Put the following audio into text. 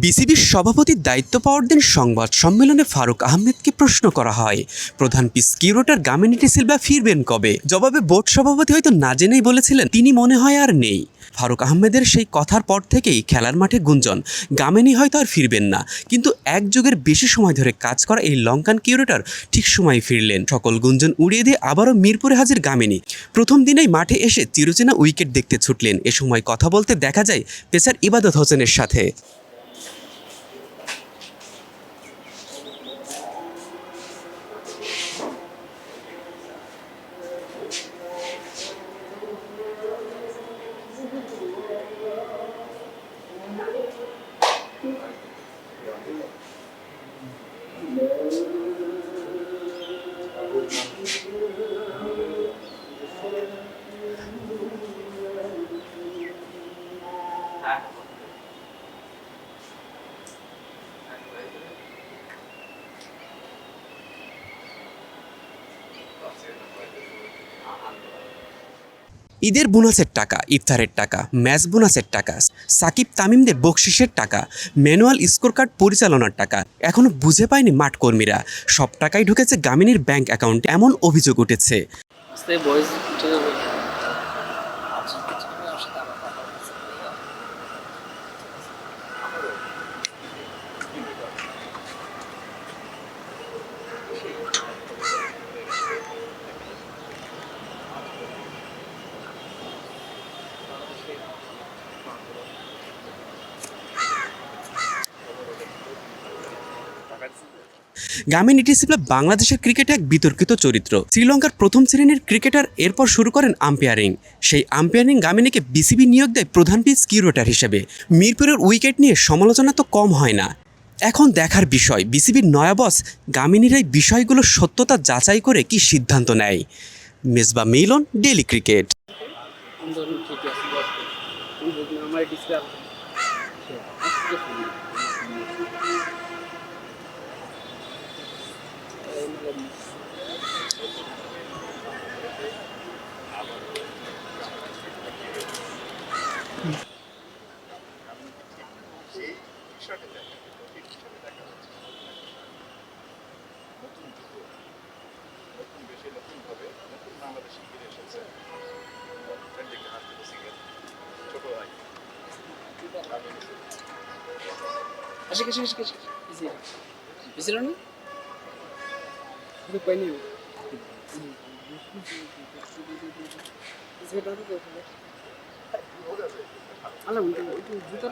বিসিবির সভাপতির দায়িত্ব পাওয়ার দিন সংবাদ সম্মেলনে ফারুক আহমেদকে প্রশ্ন করা হয়, প্রধান পিস কিউরেটর গামিনী সিলভা ফিরবেন কবে? জবাবে বোর্ড সভাপতি হয়তো না জেনেই বলেছিলেন তিনি মনে হয় আর নেই। ফারুক আহমেদের সেই কথার পর থেকেই খেলার মাঠে গুঞ্জন, গামিনী হয়তো আর ফিরবেন না। কিন্তু এক যুগের বেশি সময় ধরে কাজ করা এই লঙ্কান কিউরেটর ঠিক সময় ফিরলেন। সকল গুঞ্জন উড়িয়ে দিয়ে আবারও মিরপুরে হাজির গামিনী। প্রথম দিনেই মাঠে এসে চিরচেনা উইকেট দেখতে ছুটলেন। এ সময় কথা বলতে দেখা যায় পেসার ইবাদত হোসেনের সাথে। ঈদের বোনাসের টাকা, ইফতারের টাকা, ম্যাচ বোনাসের টাকা, সাকিব তামিমদের বকশিসের টাকা, ম্যানুয়াল স্কোর কার্ড পরিচালনার টাকা এখনও বুঝে পায়নি মাঠ কর্মীরা। সব টাকাই ঢুকেছে গামিনীর ব্যাংক অ্যাকাউন্টে, এমন অভিযোগ উঠেছে। গামিনী সিলভা বাংলাদেশের ক্রিকেটে এক বিতর্কিত চরিত্র। শ্রীলঙ্কার প্রথম শ্রেণীর ক্রিকেটার, এরপর শুরু করেন আম্পায়ারিং। সেই আম্পায়ারিং গামিনীকে বিসিবি নিয়োগ দেয় প্রধান পিচ কিউরেটর হিসেবে। মিরপুরের উইকেট নিয়ে সমালোচনা তো কম হয় না। এখন দেখার বিষয় বিসিবির নয়া বস গামিনীর এই বিষয়গুলোর সত্যতা যাচাই করে কি সিদ্ধান্ত নেয়। মেজবাহ মিলন, ডেইলি ক্রিকেট। আলাম জুতার